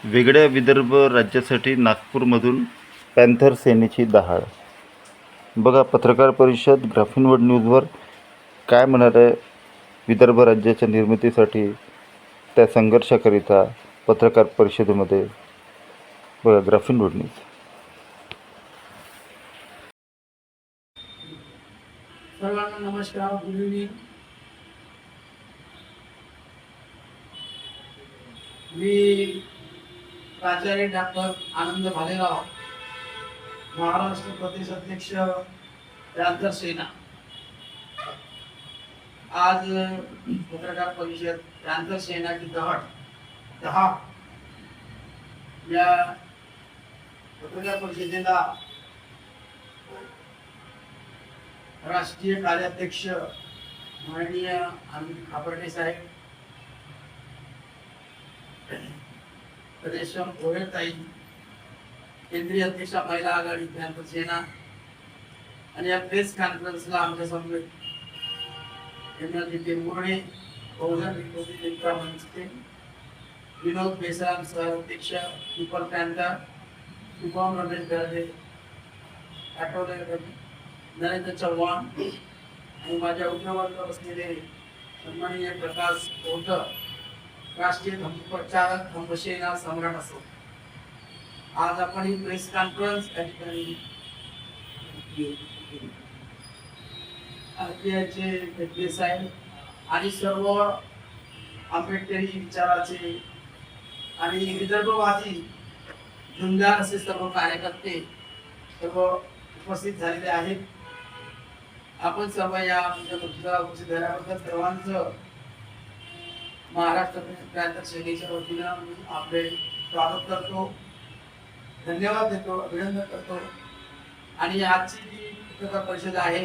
वेगळ्या विदर्भ राज्यासाठी नागपूरमधून पॅन्थर सेनेची दहाड. बघा, पत्रकार परिषद ग्राफिनवर्ड न्यूजवर काय म्हणाले विदर्भ राज्याच्या निर्मितीसाठी त्या संघर्षाकरिता पत्रकार परिषदेमध्ये. बघा, ग्राफिनवर्ड न्यूज. सर्वांना नमस्कार, गुड इव्हनिंग. मी प्राचार्य डॉक्टर आनंद भालेराव, महाराष्ट्र प्रदेश अध्यक्ष पॅन्थर सेना. आज पत्रकार परिषद पॅन्थर सेनाची दहाड 10 या पत्रकार परिषदेला राष्ट्रीय कार्याध्यक्ष माननीय अमित खापर्डे साहेब, रेशम गोयलताई, केंद्रीय अध्यक्ष महिला आघाडी पॅन्थर सेना, आणि या प्रेस कॉन्फरन्सला आमच्या समवेत एमएलजी टेंबुर्णे, बहुजन विरोधी जनता मंचचे विनोद बेसाल, सहअध्यक्ष पीपल पॅन्थर, शुभम रमेश गर्जे, आठवले नरेंद्र चव्हाण, आणि माझ्या उद्योगावर असलेले सन्माननीय प्रकाश कोटर, राष्ट्रीय धम्मप्रचारक धम्मसेना सम्राट असो. आज आपण ही प्रेस कॉन्फरन्स या ठिकाणी आरपीआयचे साहेब आणि सर्व आंबेडकरी विचाराचे आणि विदर्भवादी झुंजार असे सर्व कार्यकर्ते सर्व उपस्थित झालेले आहेत. आपण सर्व या मुद्द्याला उपस्थित झाल्याबद्दल सर्वांचं महाराष्ट्र पॅन्थर सेनेच्या वतीनं आपले स्वागत करतो, धन्यवाद देतो, अभिनंदन करतो. आणि आजची जी पत्रकार परिषद आहे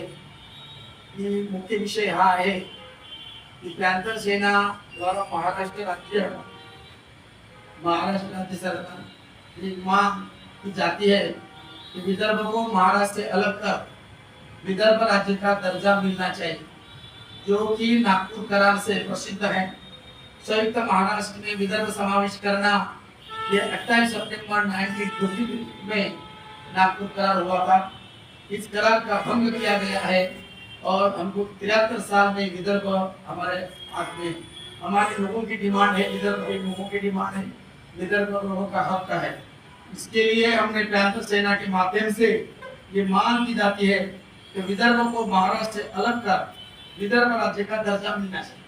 ती मुख्य विषय हा आहे की पॅन्थर सेना द्वारा महाराष्ट्र राज्य सरकार की मांग की जाती है कि विदर्भ को महाराष्ट्र से अलग कर विदर्भ राज्य का दर्जा मिलना चाहिए, जो कि नागपुर करार से प्रसिद्ध है. संयुक्त महाराष्ट्र में विदर्भ समावेश करना ये 28 सितंबर 1953 में नागपुर करार हुआ था. इस करार का भंग किया गया है और हमको 73 साल में विदर्भ हमारे हाथ में. हमारे लोगों की डिमांड है, विदर्भ के लोगों की डिमांड है, विदर्भ लोगों का हक है. इसके लिए हमने पॅन्थर सेना के माध्यम से ये मांग की जाती है कि विदर्भ को महाराष्ट्र से अलग कर विदर्भ राज्य का दर्जा मिलना चाहिए.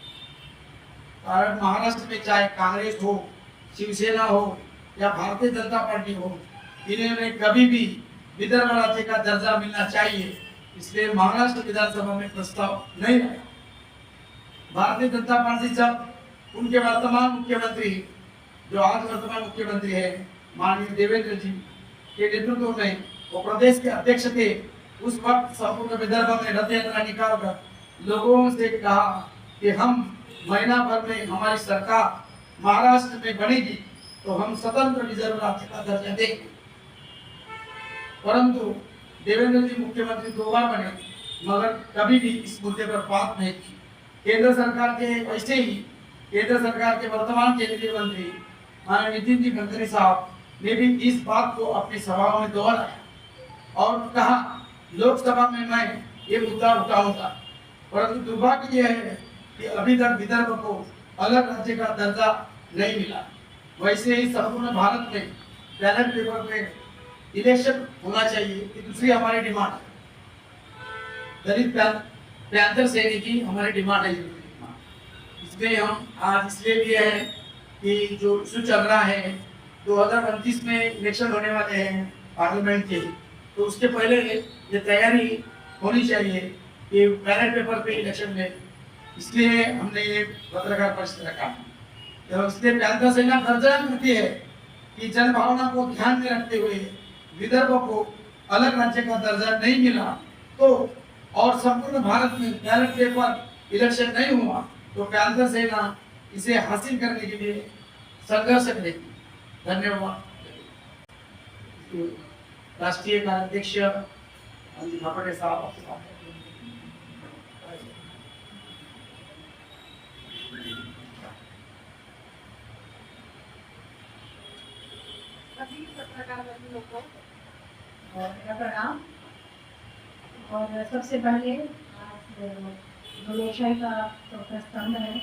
कारण महाराष्ट्र में चाहे कांग्रेस हो, शिवसेना हो या भारतीय जनता पार्टी हो, इन्होंने कभी भी विदर्भ राज्य का दर्जा मिलना चाहिए इसलिए महाराष्ट्र विधानसभा में प्रस्ताव नहीं आया. भारतीय जनता पार्टी जब उनके वर्तमान मुख्यमंत्री, जो आज वर्तमान मुख्यमंत्री है माननीय देवेंद्र जी के नेतृत्व में वो प्रदेश के अध्यक्ष थे, उस वक्त संपूर्ण विदर्भ में रथ यात्रा निकालकर लोगों से कहा कि हम महीना भर में हमारी सरकार महाराष्ट्र में बनेगी तो हम स्वतंत्र विदर्भ राज्य का दर्जा देंगे. परंतु देवेंद्र जी मुख्यमंत्री 2 बार बने मगर कभी भी इस मुद्दे पर बात नहीं की. केंद्र सरकार के वैसे ही केंद्र सरकार के वर्तमान केंद्रीय मंत्री माननीय नितिन जी गडकरी साहब ने भी इस बात को अपनी सभाओं में दोहराया और कहा लोकसभा में मैं ये मुद्दा उठाऊंगा. परंतु दुर्भाग्य यह है कि अभी तक विदर्भ को अलग राज्य का दर्जा नहीं मिला. वैसे ही संपूर्ण भारत में बैलेट पेपर पे इलेक्शन होना चाहिए, कि दूसरी हमारी डिमांड है. दलित पॅन्थर सेना की हमारी डिमांड है. इसमें हम आज इसलिए भी है कि जो इशू चल रहा है 2029 में इलेक्शन होने वाले हैं पार्लियामेंट के, तो उसके पहले ये तैयारी होनी चाहिए कि बैलेट पेपर पे इलेक्शन में. इसलिए हमने ये पत्रकार परिषद रखा. तो इसलिए पॅन्थर सेना गर्जना करती है कि जन भावना को ध्यान में रखते हुए विदर्भ को अलग राज्य का दर्जा नहीं मिला तो और संपूर्ण भारत में बैलेट पेपर इलेक्शन नहीं हुआ तो पॅन्थर सेना इसे हासिल करने के लिए संघर्ष करेगी. धन्यवाद. राष्ट्रीय कार्याध्यक्ष अमित खापर्डे साहब. सभी पत्रकार बंधु लोग को मेरा प्रणाम। और सबसे पहले आज जो लोकशाही का चौथा स्तंभ है,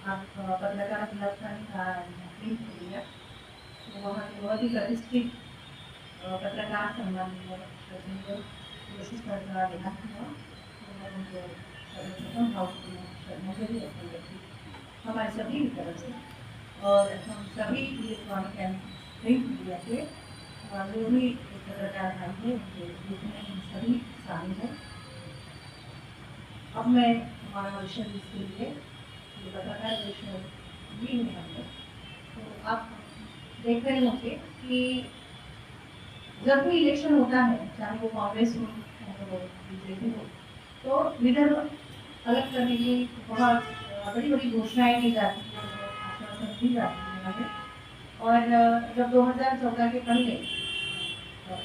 आप पत्रकार संरक्षण का प्रिंट मीडिया, तो वहाँ के बहुत ही प्रतिष्ठित पत्रकार सम्मानीय कोशिश करता देखा था, तो उनको सर्वप्रथम भावपूर्ण श्रद्धांजलि अर्पण करती हूँ हमारे सभी की तरफ से। और हम सभी इलेक्ट्रॉनिक एंड प्रिंट मीडिया के जो भी पत्रकार भाई हैं उनके ग्रुप में हम सभी शामिल हैं। अब मैं हमारा विषय इसके लिए जो पत्रकार विषय भी में हम लोग, तो आप देख रहे होंगे कि जब भी इलेक्शन होता है, चाहे वो कांग्रेस हो चाहे वो बीजेपी हो, तो विदर्भ अलग करने की बहुत बड़ी बड़ी घोषणाएं की जाती है, आश्वासन दी जाती है। और जब 2014 के पहले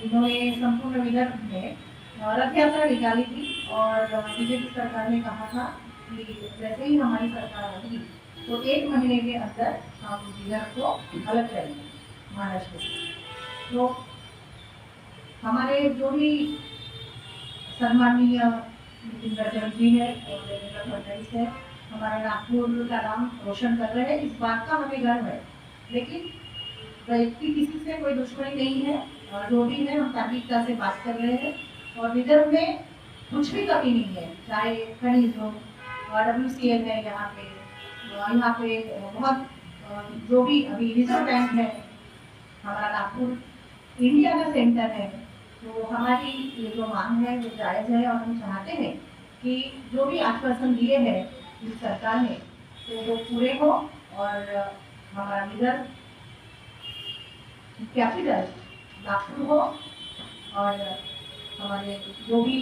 इन्होंने संपूर्ण विदर्भ में रथ यात्रा निकाली थी और बीजेपी सरकार ने कहा था कि जैसे ही हमारी सरकार आएगी तो 1 महीने के अंदर हम विदर्भ को अलग करेंगे महाराष्ट्र से। तो हमारे जो भी सम्माननीय नितिन गडकरी जी है और देवेंद्र फडणवीस है, हमारे नागपुर का नाम रोशन कर रहे हैं, इस बात का हमें गर्व है। लेकिन व्यक्ति किसी से कोई दुश्मनी नहीं है, और जो भी है हम तार्किकता से बात कर रहे हैं। और विदर्भ में कुछ भी कमी नहीं है, चाहे खनिज हो और WCL है यहाँ पे बहुत जो भी अभी रिजर्व बैंक है, हमारा नागपुर इंडिया का सेंटर है। तो हमारी ये जो मांग है वो जायज़ है और हम चाहते हैं कि जो भी आश्वासन दिए हैं इस सरकार ने तो वो पूरे हो और हमारा विदर्भ कैपिटल नागपुर हो। और हमारे जो भी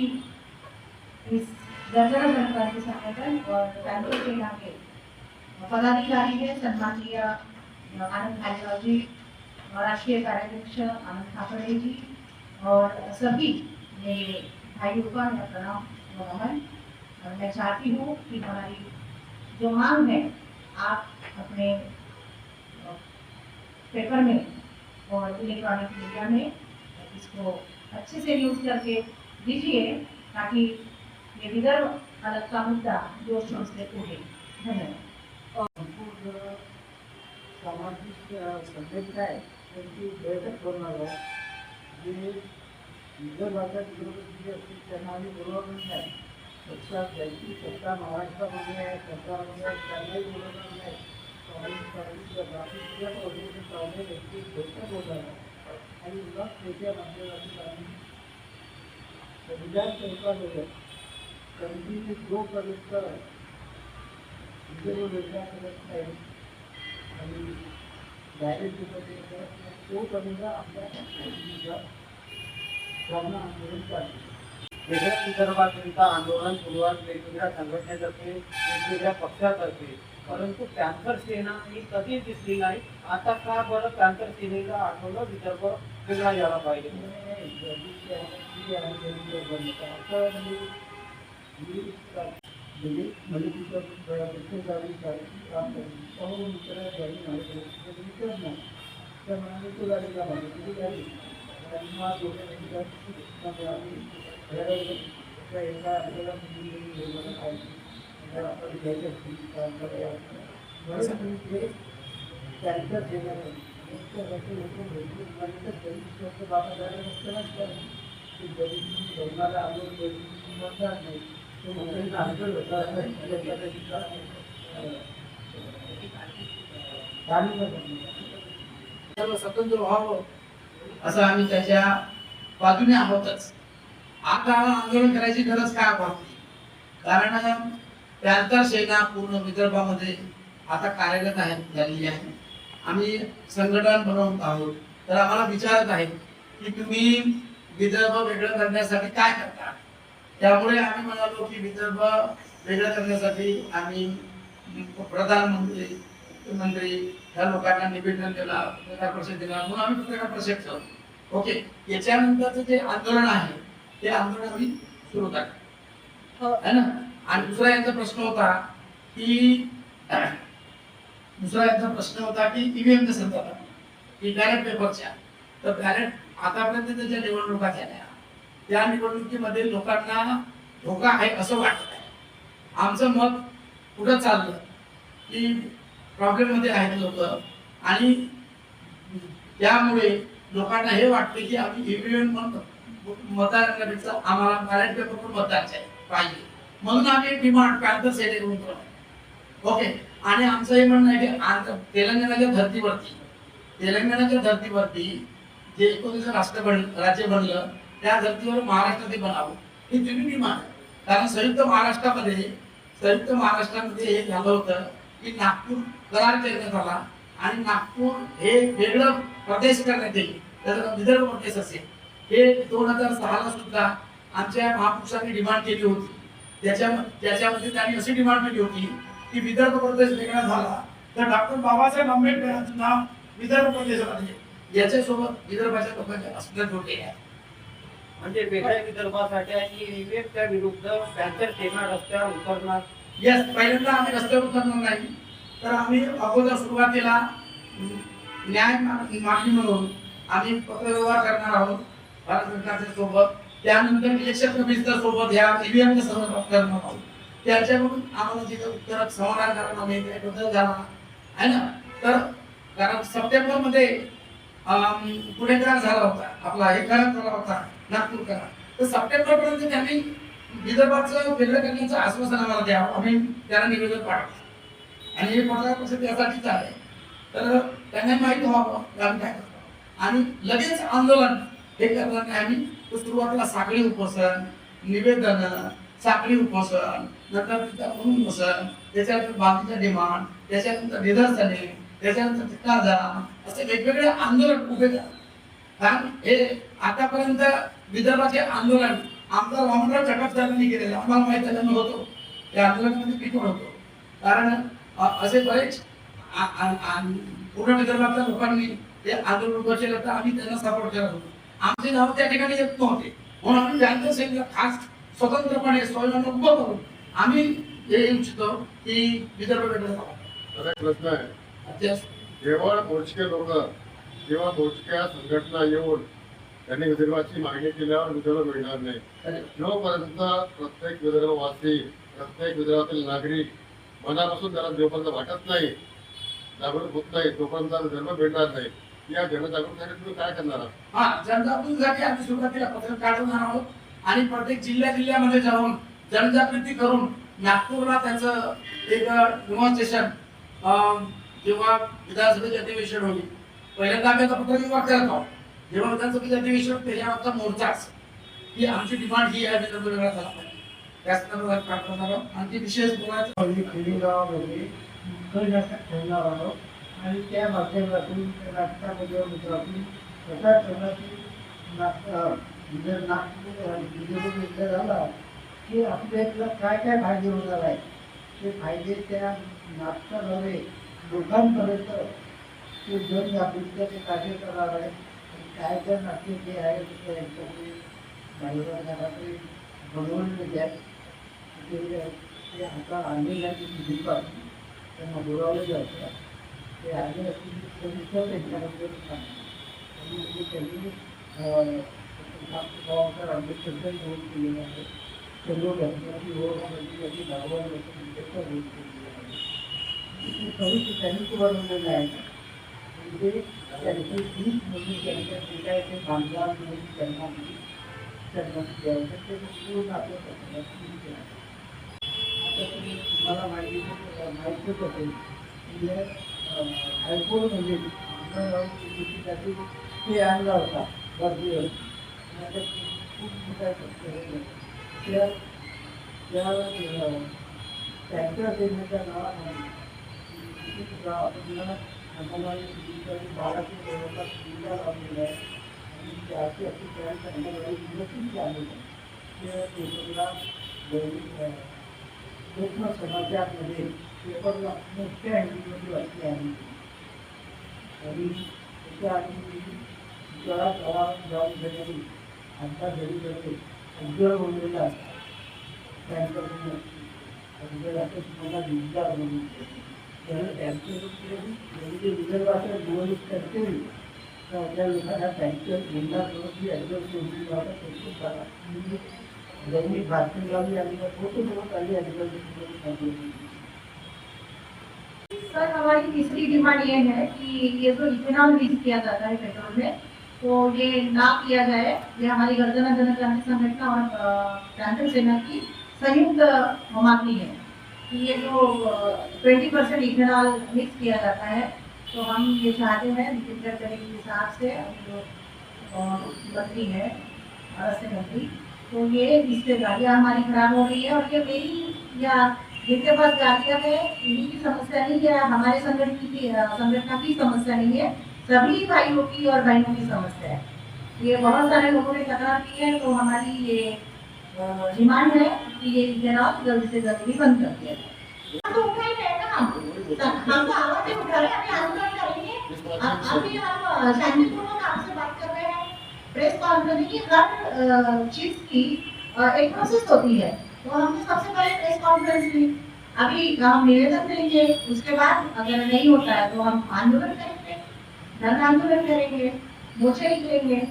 इस दर्जन जनक्रांति संगठन और बैंगलोर के यहाँ के पदाधिकारी है, सम्माननीय आनंद भालीवाल जी, राष्ट्रीय कार्याध्यक्ष आनंद खापड़े जी और सभी मेरे भाइयों का मेरा प्रणाम और नमन। मैं चाहती हूँ कि हमारी जो मांग है आप अपने पेपर में और इलेक्ट्रॉनिक मीडिया में इसको अच्छे से यूज करके दीजिए, ताकि ये विदर्भ अलग का मुद्दा जोर शोर से उठे। धन्यवाद। सामाजिक संघटना आहे त्यांची बैठक करणार आहे, जे विदर्भाच्या विरोधी असतील त्यांना आम्ही बोलवणार नाही. पक्षात ज्यांची सत्ता महाराष्ट्रामध्ये आहे, सरकारमध्ये आहे, त्यांनाही बोलवणार नाही. काँग्रेस राष्ट्रीय वगैरे चालले व्यक्ती बैठक होणार आहे आणि मग त्याच्या माध्यमातून आम्ही संविधान सरकारमध्ये कंटिन्यू जोपर्यंत विदर्भ वेगळा करत नाही आणि डायरेक्ट तोपर्यंत आपल्या भावना आंदोलन चालते. वेगळ्या विदर्भाकरिता आंदोलन सुरुवात वेगवेगळ्या संघटनेतर्फे वेगवेगळ्या पक्षातर्फे, परंतु पॅन्थर सेना ही कधीच दिसली नाही. आता का बरं पॅन्थर सेनेला आठवलं विदर्भ वेगळा यायला पाहिजे? सर्व स्वतंत्र व्हावं असं आम्ही त्याच्या बाजूने आहोतच. आता आंदोलन करायची गरज काय वाटते? कारण पॅन्थर सेना पूर्ण विदर्भामध्ये आता कार्यरत झालेली आहे. आम्ही संघटन बनवत आहोत, तर आम्हाला विचारत आहे की तुम्ही विदर्भ वेगळं करण्यासाठी काय करता. त्यामुळे आम्ही म्हणालो की विदर्भ वेगळं करण्यासाठी आम्ही प्रधानमंत्री मंत्री ह्या लोकांना निवेदन दिला, पत्रकार परिषद दिला, म्हणून आम्ही पत्रकार परिषद ठेवतो. ओके, याच्यानंतरचं जे आंदोलन आहे ते आंदोलन आम्ही सुरू करतो है ना. आणि दुसरा यांचा प्रश्न होता की ईव्हीएम कसं चालतं. की बॅलेट पेपरच्या, तर बॅलेट आतापर्यंत ज्या निवडणुका झाल्या त्या निवडणुकीमध्ये लोकांना धोका आहे असं वाटत आहे. आमचं मत कुठं चाललं की प्रॉब्लेम मध्ये आहेत लोक, आणि त्यामुळे लोकांना हे वाटते की आम्ही ईव्हीएम मतदारांपेक्षा आम्हाला बॅलेट पेपर मतदान पाहिजे, म्हणून आम्ही डिमांड पॅन्थर सेने करून ठेवलं. ओके. आणि आमचं हे म्हणणं आहे की तेलंगणाच्या धर्तीवरती जे 19 राज्य बनलं त्या धर्तीवर महाराष्ट्र ते बनावं ही तुम्ही डिमांड. कारण संयुक्त महाराष्ट्रामध्ये हे झालं होतं की नागपूर करार करण्यात आला आणि नागपूर हे वेगळं प्रदेश करण्यात येईल, त्याचा विदर्भ प्रदेश असेल. हे 2006 ला सुद्धा आमच्या महापुरुषांनी डिमांड केली होती. त्याच्यामध्ये त्यांनी अशी डिमांड केली होती की विदर्भ प्रदेश वेगळा झाला तर डॉक्टर बाबासाहेब आंबेडकरांचं नाव विदर्भ प्रदेशामध्ये, याच्यासोबत विदर्भाच्या लोकांचे असल्या जोडले आहे. म्हणजे वेगळ्या विदर्भासाठी आणि विवेकच्या विरुद्ध पॅन्थर सेना रस्त्यावर उतरणार. यस, पहिल्यांदा आम्ही रस्त्यावर उतरणार नाही, तर आम्ही अगोदर सुरुवातीला न्याय मागणी म्हणून आम्ही पत्रव्यवहार करणार आहोत भारत सरकारच्या सोबत. त्यानंतर इलेक्शन कमिशनर सोबत ह्या ईव्हीएम संदर्भात करणार आहोत. त्याच्याकडून आम्हाला जिथं उत्तर समाधान करायला मिळते बदल झाला आहे ना. तर कारण सप्टेंबर मध्ये पुणे करार झाला होता, आपला हे करार झाला होता नागपूर करार, तर सप्टेंबर पर्यंत त्यांनी विदर्भाचं वेगळं करण्याचं आश्वासन आम्हाला द्यावं. आम्ही त्यांना निवेदन पाठवतो आणि हे पत्रकार त्यासाठीच आहे. तर त्यांना माहिती व्हावं की आम्ही काय करतो, आणि लगेच आंदोलन हे करणार नाही आम्ही. सुरुवातीला साखळी उपोषण, निवेदन, साखळी उपोषण, नंतर उपोषण, त्याच्यानंतर बाकीच्या डिमांड, त्याच्यानंतर निदर्शने, त्याच्यानंतर चिकादा, असे वेगवेगळे आंदोलन उभे करा. कारण हे आतापर्यंत विदर्भाचे आंदोलन आमचा वामनराव चटपसारांनी केलेलं आम्हाला माहिती झालं होतो. त्या आंदोलनामध्ये पिठोळ होतो. कारण असे बरेच पूर्ण विदर्भातल्या लोकांनी ते आंदोलन उभं केलं तर आम्ही त्यांना सपोर्ट करत होतो. आमचे नाव त्या ठिकाणी येत नव्हते, म्हणून आम्ही पॅन्थर सेनेला खास स्वतंत्रपणे स्वयं उभं करून आम्ही हे इच्छितो की विदर्भ वेगळं माझा एक प्रश्न आहे. केवळ मोजके लोक किंवा मोजक्या संघटना येऊन त्यांनी विदर्भाची मागणी केल्यावर विदर्भ मिळणार नाही. जोपर्यंत प्रत्येक विदर्भवासी, प्रत्येक विदर्भातील नागरिक मनापासून त्याला जोपर्यंत वाटत नाही, जागरूक होत नाही, तोपर्यंत विदर्भ मिळणार नाही. या जनजागृतीसाठी तुम्ही काय करणार आहात? हा, जनजागृतीसाठी आम्ही सुरुवातीला पत्रक काढणार आहोत आणि प्रत्येक जिल्ह्यामध्ये जाऊन जनजागृती करून नागपूरला त्याचं एक डेमॉन्स्ट्रेशन जेव्हा विधानसभेचे अधिवेशन होईल, पहिल्यांदा आम्ही आता पत्रव्यवहार करत आहोत. जेव्हा विधानसभेचे अधिवेशन त्याच्यावरचा मोर्चाच ही आमची डिमांड ही आहे, विदर्भ वेगळा झाला पाहिजे त्या संदर्भात काम करणार आहोत. आणि विशेष बोलायचं खेडेगावामध्ये ठेवणार आहोत आणि त्या माध्यमातून राष्ट्रामध्ये गुजराती प्रचार करण्याची नागपूर झाला की आपल्या इथलं काय काय फायदे होणार आहे ते फायदे त्या नाटकाद्वारे लोकांपर्यंत ते जनजागृतीचे कार्य करणार आहे. काय काय नाट्य जे आहे त्यांच्याकडे बाहेर बनवलेले आहेत ते आता आणलेल्या दिवसात त्यांना बोलावले जातात. ते आले असतील त्यांच्याबद्दल सांगतात. त्यांनी गावाकर आंबेडकर निवड केलेलं आहे. सर्व घटनाची ओळखण्याची नावं केलेली आहे. त्यांनी बनवलेलं आहे. म्हणजे त्यांची फीस म्हणून त्यांच्या जे काय ते कामगार म्हणून त्यांना द्यायचं ते पूर्ण आपल्या आता तुम्हाला माहितीच असेल म्हणजे हायकोर्ट म्हणजे ते आणला होता गर्दीवर. खूप मोठा त्यांच्या देण्याच्या नावाने आपल्याला बाराशे जवळपास जिल्हा लावलेला आहे आणि त्याची अशी तयार करण्यासाठी विकसित आलेलं आहे. ते कोकण समाजामध्ये पेपरला मोठ्या हिंदीमध्ये वाचले आहे आणि त्याच्या आधी गावात जाऊन घरी आमच्या घरी घरी उज्ज्वल बोललेला त्यांचं असं तुम्हाला विचार म्हणून त्यांचे विदर्भाच्या निवडणूक करतील तर त्या लोकांना त्यांच्या जीवनात ॲडजस्ट दैनिक भारतीला भी आली फोटो लोक आली ॲग्रिकल्चर। सर हमारी तीसरी डिमांड ये है कि ये जो इथेनॉल यूज किया जाता है पेट्रोल में, तो ये ना किया जाए। ये हमारी गर्जना जनक्रांति संगठन और पैंथर सेना की संयुक्त मांगनी है कि ये जो 20% इथेनॉल मिक्स किया जाता है, तो हम ये चाहते हैं विचित्र तरीके के हिसाब से अभी जो मंत्री है रास्ते मंत्री, तो ये इससे गाड़ियाँ हमारी खराब हो रही है। और ये मेरी या जिनके पास गाड़ियाँ है इन्हीं की समस्या नहीं है, हमारे संगठन की समस्या नहीं है, सभी भाइयों की और बहनों की समस्या है। ये बहुत सारे लोगों ने तकरार की है, तो हमारी ये डिमांड है कि ये इथेनॉल जल्द से जल्द ही बंद कर दिया जाए। तो उठा ही रहेगा हम तो आवाज नहीं उठा रहे, अभी आंदोलन करेंगे। अभी हम शांतिपूर्वक आपसे बात कर रहे हैं। प्रेस कॉन्फ्रेंस की हर चीज की एक प्रोसेस होती है, तो हमने सबसे पहले प्रेस कॉन्फ्रेंस की, अभी हम निवेदन देंगे, उसके बाद अगर नहीं होता है तो हम आंदोलन करेंगे, धरना आंदोलन करेंगे, मोर्चे निकलेंगे।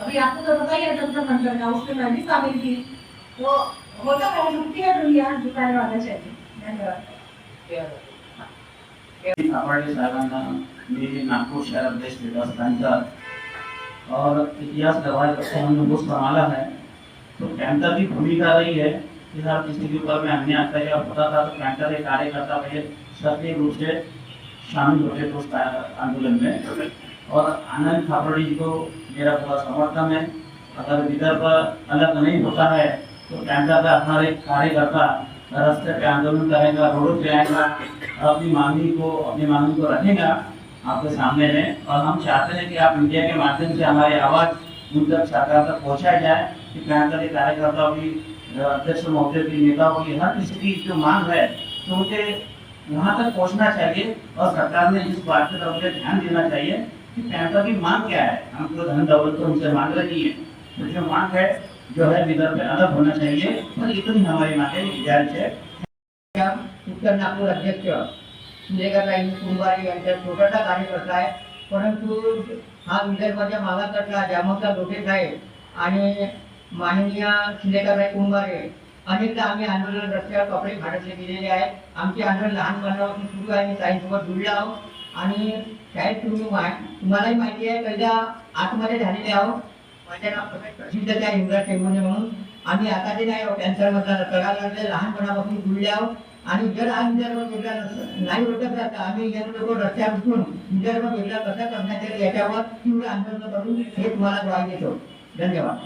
अभी आपको तो पता ही है जंतर मंतर का, उसमें मैं भी शामिल थी। तो होता है, झुकती है दुनिया, झुकाने वाला चाहिए। धन्यवाद। सापडे साहेबांना मी नागपूर शहर अध्यक्ष विकासकांचा और इतिहास गवाह नमूस संभाला है। तो कैंटर की भूमिका रही है कि हर किसी के ऊपर में अन्याय अत्याचार होता था, तो कैंटर के कार्यकर्ता पहले सक्रिय रूप से शामिल होते थे उस आंदोलन में। और आनंद थापड़ी जी को मेरा पूरा समर्थन है। अगर विदर्भ अलग नहीं होता है तो कैंटर का हर एक कार्यकर्ता रास्ते पे आंदोलन करेगा, रोड पे आएगा, अपनी मांगी को रखेगा आपके सामने में। और हम चाहते हैं कि आप मीडिया के माध्यम से हमारी आवाज़ उन तक सरकार तक पहुँचाई जाए कि कैंटर के कार्यकर्ताओं की, अध्यक्ष महोदय की, नेताओं की, हर किसी की जो मांग है तो उनके वहाँ तक पहुँचना चाहिए। और सरकार ने इस बात की तरफ ध्यान देना चाहिए कि कैंटर की मांग क्या है। हम तो धन दौलत तो उनसे मांग रही है, तो जो मांग है जो है विदर्भ में अलग होना चाहिए, और इतनी हमारी मांग है, गुजारिश है। उत्तर नागपूर अध्यक्ष सुलेखाताई कुंभारे यांचा छोटासा कार्यकर्ता आहे, परंतु हा विदर्भाच्या मागातला जामोचा लोटेस आहे। आणि माननीय सुलेखाताई कुंभारे अनेकदा आम्ही आंदोलन रस्त्यावर कपडे फाडले गेलेले आहेत। आमचे आंदोलन लहानपणापासून सुरू आहे, मी ताईंसोबत जुळलो आहोत। आणि शाळेत तुम्हालाही माहिती आहे पहिला आतमध्ये झालेले आहोत। माझ्या नाव प्रसिद्ध त्या इंद्राज टेंबुने म्हणून आम्ही आता ते नाही कॅन्सरमधला तळा लागले, लहानपणापासून जुळले आहोत। आणि जर हा विदर्भ वेगळा नाही ओळखत जाता आम्ही या लोक रस्त्यावर उतरून विदर्भ वेगळा कसा करण्यात येईल याच्यावर तीव्र आंदोलन करून हे तुम्हाला ग्वाही देतो। धन्यवाद।